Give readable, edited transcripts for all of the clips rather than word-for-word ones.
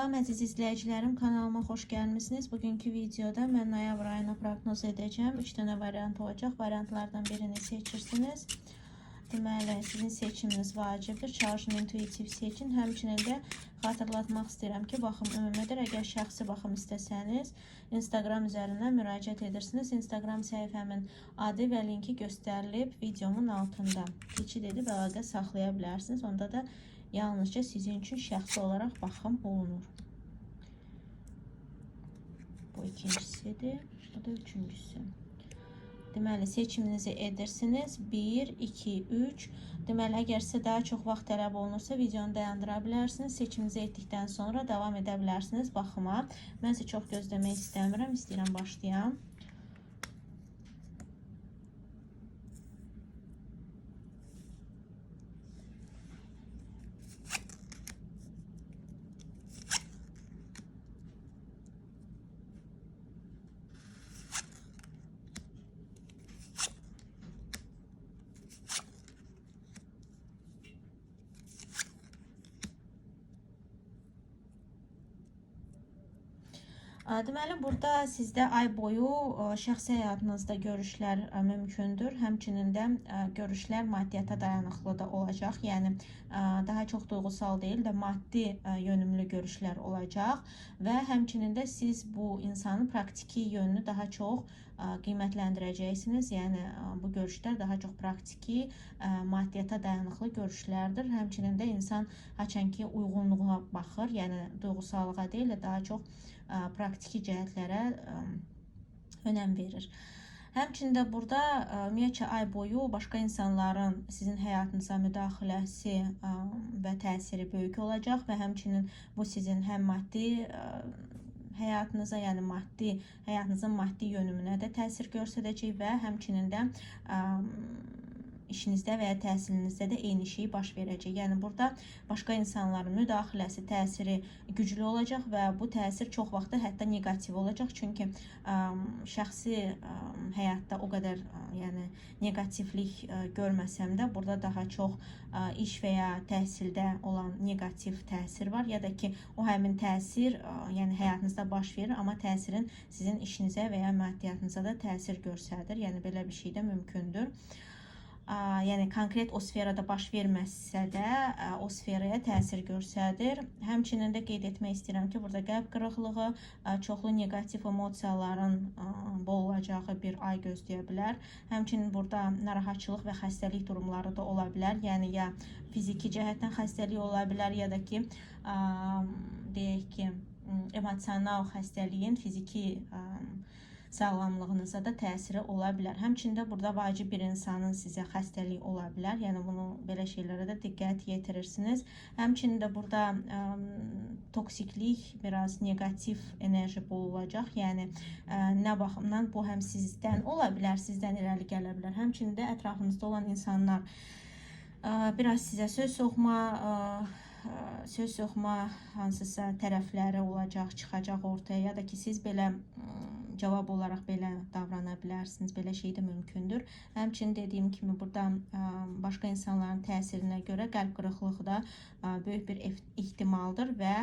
Salam əziz izləyicilərim, kanalıma xoş gəlmisiniz. Bugünkü videoda mən noyabr ayına proqnoz edəcəm. 3 dənə variant olacaq. Variantlardan birini seçirsiniz. Deməli, sizin seçiminiz vacibdir. Çalışın intuitiv seçin. Həmçinin də xatırlatmaq istəyirəm ki, baxım ümumədir. Əgər şəxsi baxım istəsəniz, Instagram üzərindən müraciət edirsiniz. Instagram səhifəmin adı və linki göstərilib videomun altında. Keçid edib əlaqə saxlaya bilərsiniz. Onda da yalnızca sizin üçün şəxsi olaraq baxım olunur. Bu ikincisidir. Bu da üçüncüsü. Deməli, seçiminizi edirsiniz. 1, 2, 3. Deməli, əgər sizə daha çox vaxt tələb olunursa, videonu dayandıra bilərsiniz. Seçiminizi etdikdən sonra davam edə bilərsiniz baxıma. Mən sizə çox gözləmək istəmirəm. İstəyirəm başlayam. Deməli, burada sizdə ay boyu şəxsi həyatınızda görüşlər mümkündür. Həmçinin də görüşlər maddiyyata dayanıqlı da olacaq. Yəni, daha çox duyğusal deyil də maddi yönümlü görüşlər olacaq. Və həmçinin də siz bu insanın praktiki yönünü daha çox qiymətləndirəcəksiniz. Yəni, bu görüşlər daha çox praktiki, maddiyyata dayanıqlı görüşlərdir. Həmçinin də insan haçanki uyğunluğa baxır. Yəni, duyğusallığa deyil də daha çox praktiki cəhətlərə önəm verir. Həmçində burada ümumiyyətcə ay boyu başqa insanların sizin həyatınıza müdaxiləsi və təsiri böyük olacaq və həmçinin bu sizin həm maddi həyatınıza, yəni həyatınızın maddi yönümünə də təsir göstərəcək və həmçinin də işinizdə və ya təhsilinizdə də eyni şey baş verəcək. Yəni, burada başqa insanların müdaxiləsi, təsiri güclü olacaq və bu təsir çox vaxtı hətta negativ olacaq. Çünki şəxsi həyatda o qədər negativlik görməsəm də, burada daha çox iş və ya təhsildə olan negativ təsir var. Ya da ki, o həmin təsir həyatınızda baş verir, amma təsirin sizin işinizə və ya maddiyyatınıza da təsir göstərir. Yəni, belə bir şey də mümkündür. Yəni, konkret o sferada baş verməsə də, o sferaya təsir göstərir. Həmçinin də qeyd etmək istəyirəm ki, burada qəlb qırıqlığı, çoxlu negativ emosiyaların bol olacağı bir ay gözləyə bilər. Həmçinin burada narahatçılıq və xəstəlik durumları da ola bilər. Yəni, ya fiziki cəhətdən xəstəlik ola bilər, ya da ki, deyək ki, emosional xəstəliyin fiziki sağlamlığınıza da təsiri ola bilər. Həmçində burada vacib bir insanın sizə xəstəliyi ola bilər. Yəni, belə şeylərə də diqqət yetirirsiniz. Həmçində burada toksiklik, biraz negativ enerji bol olacaq. Yəni, nə baxımdan bu həm sizdən ola bilər, sizdən irəli gələ bilər. Həmçində ətrafınızda olan insanlar biraz sizə söz soxma hansısa tərəfləri olacaq, çıxacaq ortaya, ya da ki, siz belə cavab olaraq belə davrana bilərsiniz. Belə şey də mümkündür. Həmçinin dediyim kimi, burada başqa insanların təsirinə görə qəlb qırıqlığı da böyük bir ehtimaldır və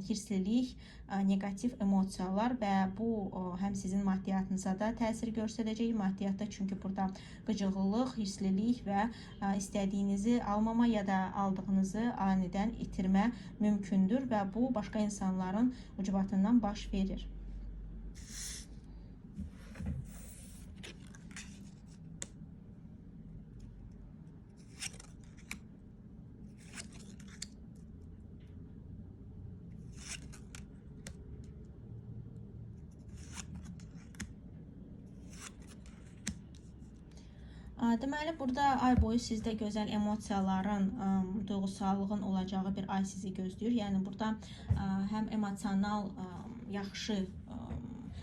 hirslilik, negativ emosiyalar və bu həm sizin maddiyyatınıza da təsir göstərəcək. Maddiyyatda çünki burada qıcıqlılıq, hirslilik və istədiyinizi almama ya da aldığınızı anidən itirmə mümkündür və bu başqa insanların ucbatından baş verir. Deməli, burada ay boyu sizdə gözəl emosiyaların, duyğusallığın olacağı bir ay sizi gözləyir. Yəni, burada həm emosional, yaxşı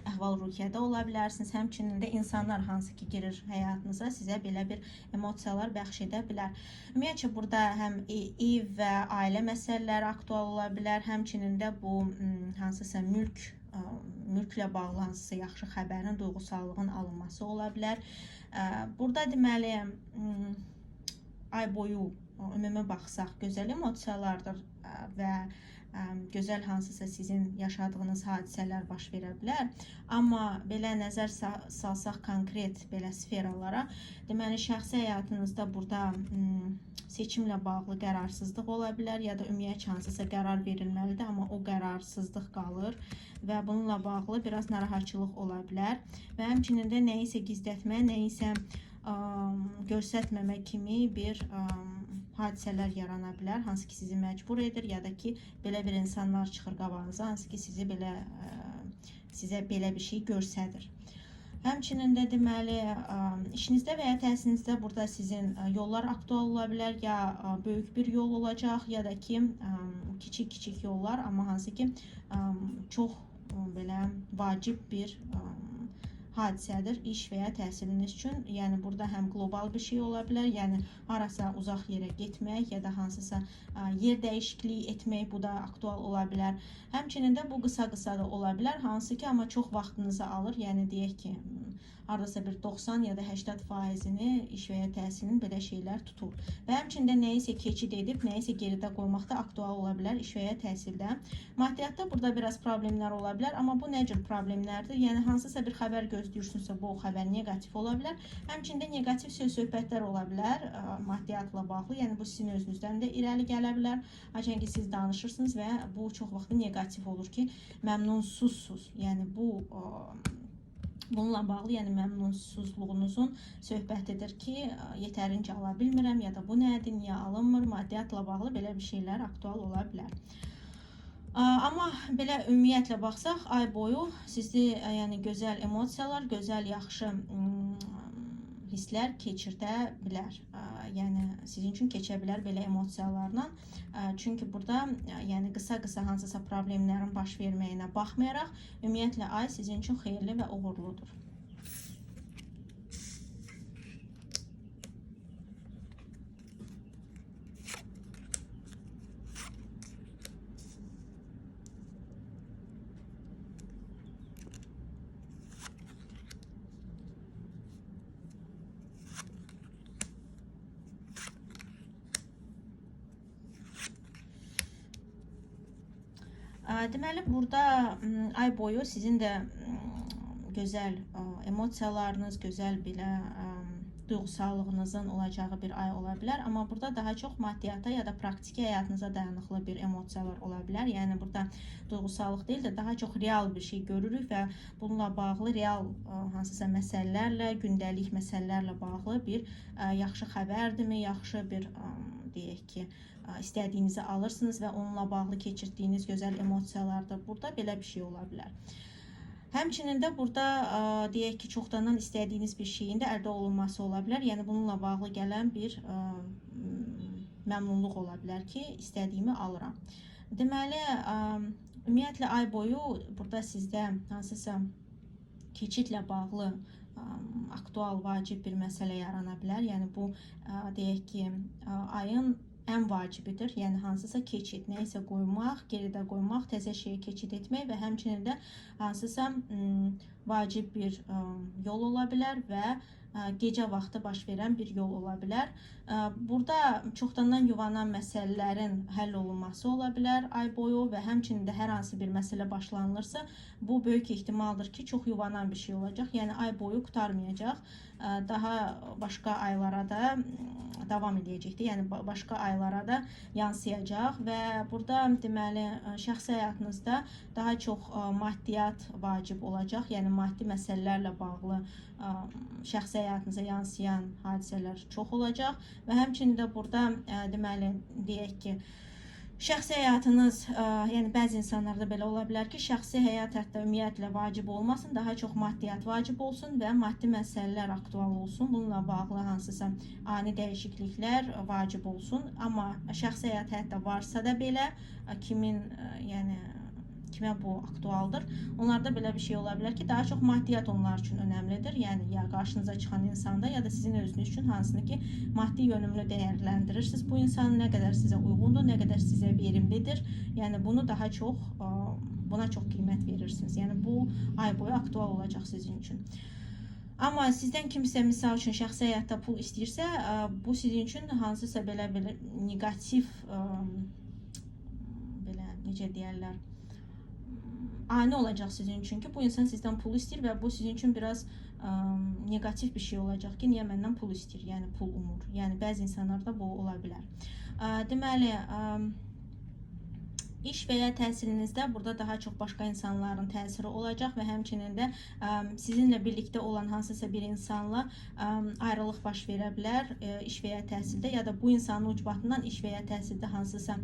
əhval-ruhiyyədə ola bilərsiniz. Həmçinin də insanlar hansı ki girir həyatınıza sizə belə bir emosiyalar bəxş edə bilər. Ümumiyyətcə, burada həm ev və ailə məsələləri aktual ola bilər. Həmçinin də bu hansısa mülklə bağlı hansısa yaxşı xəbərin, duyğusallığın alınması ola bilər. Burada deməli, ay boyu ümumi baxsaq gözəl emosiyalardır və gözəl hansısa sizin yaşadığınız hadisələr baş verə bilər. Amma belə nəzər salsaq konkret belə sferalara, deməli şəxsi həyatınızda burada seçimlə bağlı qərarsızlıq ola bilər ya da ümumiyyətlə hansısa qərar verilməlidir, amma o qərarsızlıq qalır və bununla bağlı biraz narahatçılıq ola bilər və həmçinin də nəyisə gizlətmə, nəyisə göstərməmək kimi bir hadisələr yarana bilər, hansı ki sizi məcbur edir ya da ki belə bir insanlar çıxır qabağınıza, hansı ki sizə belə bir şey göstərir. Həmçinin də deməli işinizdə və ya təhsilinizdə burada sizin yollar aktual ola bilər, ya böyük bir yol olacaq ya da ki kiçik yollar, amma hansı ki çox belə vacib bir hadisədir iş və ya təhsiliniz üçün. Yəni burada həm qlobal bir şey ola bilər, yəni harasa uzaq yerə getmək ya da hansısa yer dəyişikliyi etmək, bu da aktual ola bilər. Həmçinin də bu qısa da ola bilər, hansı ki amma çox vaxtınızı alır. Yəni deyək ki, hardasa bir 90 ya da 80%-ni iş və ya təhsilin belə şeylər tutur. Və həmçində nəyisə keçid edib, nəyisə geridə qoymaq da aktual ola bilər iş və ya təhsildə. Maddiyyatda burada biraz problemlər ola bilər, amma bu nə cür problemlərdir? Yəni hansısa bir xəbər gözləyirsinizsə, bu xəbər negativ ola bilər. Həmçində negativ söz-söhbətlər ola bilər maddiyyatla bağlı. Yəni bu sizin özünüzdən də irəli gələ bilər. Haçan ki siz danışırsınız və bu çox vaxt negativ olur ki, məmnunsuzsuz. Yəni bununla bağlı, yəni məmnunsuzluğunuzun söhbətidir ki, yetərincə ala bilmirəm ya da bu nədir, niyə alınmır, maddiyyatla bağlı belə bir şeylər aktual ola bilər. Amma belə ümumiyyətlə baxsaq, ay boyu sizdə yəni gözəl emosiyalar, gözəl, yaxşı hisslər keçirdə bilər. Yəni sizin üçün keçə bilər belə emosiyalarla. Çünki burada yəni qısa hansısa problemlərin baş verməyinə baxmayaraq, ümumiyyətlə ay sizin üçün xeyirli və uğurludur. Deməli, burada ay boyu sizin də gözəl emosiyalarınız, gözəl belə duyğusallığınızın olacağı bir ay ola bilər. Amma burada daha çox maddiyyata ya da praktiki həyatınıza dayanıqlı bir emosiyalar ola bilər. Yəni burada duyğusallıq deyil də daha çox real bir şey görürük və bununla bağlı real hansısa məsələlərlə, gündəlik məsələlərlə bağlı bir yaxşı xəbərdirmi, yaxşı bir deyək ki, istədiyinizi alırsınız və onunla bağlı keçirdiyiniz gözəl emosiyalardır. Burada belə bir şey ola bilər. Həmçinin də burada deyək ki, çoxdandan istədiyiniz bir şeyin də əldə olunması ola bilər. Yəni bununla bağlı gələn bir məmnunluq ola bilər ki, istədiyimi alıram. Deməli, ümumiyyətlə ay boyu burada sizdə hansısa keçidlə bağlı aktual, vacib bir məsələ yarana bilər. Yəni bu deyək ki, ayın ən vacibidir. Yəni hansısa keçid, nəyisə qoymaq, geridə qoymaq, təzə şeyə keçid etmək və həmçinin də hansısa vacib bir yol ola bilər və gecə vaxtı baş verən bir yol ola bilər. Burada çoxdandan yuvanan məsələlərin həll olunması ola bilər ay boyu və həmçinin də hər hansı bir məsələ başlanılırsa, bu böyük ehtimaldır ki, çox yuvanan bir şey olacaq. Yəni ay boyu qurtarmayacaq. Daha başqa aylara da davam edəcəkdir. Yəni başqa aylara da yansıyacaq və burada deməli şəxsi həyatınızda daha çox maddiyyat vacib olacaq. Yəni maddi məsələlərlə bağlı şəxsi həyatınıza yansıyan hadisələr çox olacaq və həmçinin də burada deməli deyək ki, şəxsi həyatınız, yəni bəzi insanlarda belə ola bilər ki, şəxsi həyat hətta ümumiyyətlə vacib olmasın, daha çox maddiyyat vacib olsun və maddi məsələlər aktual olsun. Bununla bağlı hansısa ani dəyişikliklər vacib olsun. Amma şəxsi həyat hətta varsa da belə, kimə bu aktualdır. Onlarda belə bir şey ola bilər ki, daha çox maddiyyat onlar üçün önəmlidir. Yəni ya qarşınıza çıxan insanda ya da sizin özünüz üçün hansını ki, maddi yönümlü dəyərləndirirsiniz. Bu insan nə qədər sizə uyğundur, nə qədər sizə verimlidir. Yəni bunu daha çox, buna çox qiymət verirsiniz. Yəni bu ay boyu aktual olacaq sizin üçün. Amma sizdən kimsə misal üçün şəxsi həyatda pul istəyirsə, bu sizin üçün hansısa belə negativ necə deyərlər, ani olacaq sizin üçün ki, bu insan sizdən pul istəyir və bu sizin üçün biraz negativ bir şey olacaq ki, niyə məndən pul istəyir, yəni pul umur. Yəni bəzi insanlarda bu ola bilər. Deməli, iş və ya təhsilinizdə burada daha çox başqa insanların təsiri olacaq və həmçinin də sizinlə birlikdə olan hansısa bir insanla ayrılıq baş verə bilər iş və ya təhsildə, ya da bu insanın ucbatından iş və ya təhsildə hansısa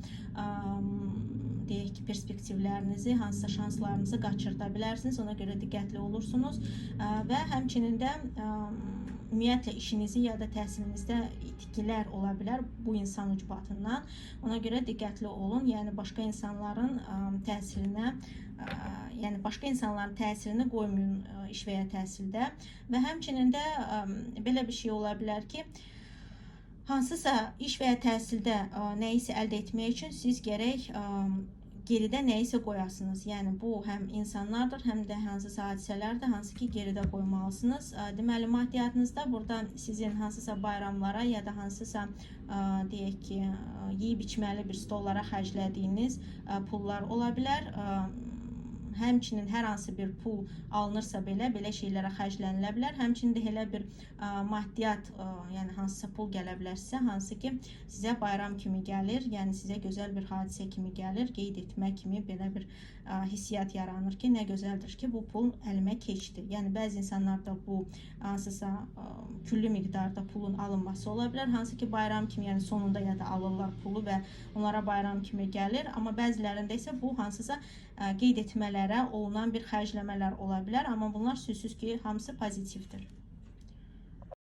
deyək ki, perspektivlərinizi, hansısa şanslarınızı qaçırda bilərsiniz. Ona görə diqqətli olursunuz və həmçinin də ümumiyyətlə işinizi ya da təhsilinizdə itkilər ola bilər bu insan ucbatından. Ona görə diqqətli olun. Yəni başqa insanların təsirinə, yəni başqa insanların təsirini qoymayın iş və ya təhsildə. Və həmçinin də belə bir şey ola bilər ki, hansısa iş və ya təhsildə nəyisə əldə etmək üçün siz gərək geridə nəyisə qoyasınız. Yəni bu həm insanlardır, həm də hansısa hadisələrdir, hansı ki geridə qoymalısınız. Deməli, maddiyyatınızda burada sizin hansısa bayramlara ya da hansısa deyək ki, yeyib içməli bir stollara xərclədiyiniz pullar ola bilər. Həmçinin hər hansı bir pul alınırsa belə şeylərə xərclənilə bilər. Həmçinin də elə bir maddiyyat, yəni hansısa pul gələ bilərsə, hansı ki sizə bayram kimi gəlir, yəni sizə gözəl bir hadisə kimi gəlir, qeyd etmə kimi belə bir hissiyat yaranır ki, nə gözəldir ki, bu pul əlimə keçdi. Yəni bəzi insanlarda bu hansısa küllü miqdarda pulun alınması ola bilər, hansı ki bayram kimi, yəni sonunda ya da alırlar pulu və onlara bayram kimi gəlir. Amma bəzilərində isə bu hansısa qeyd etmələrə olunan bir xərcləmələr ola bilər, amma bunlar sözsüz ki, hamısı pozitivdir.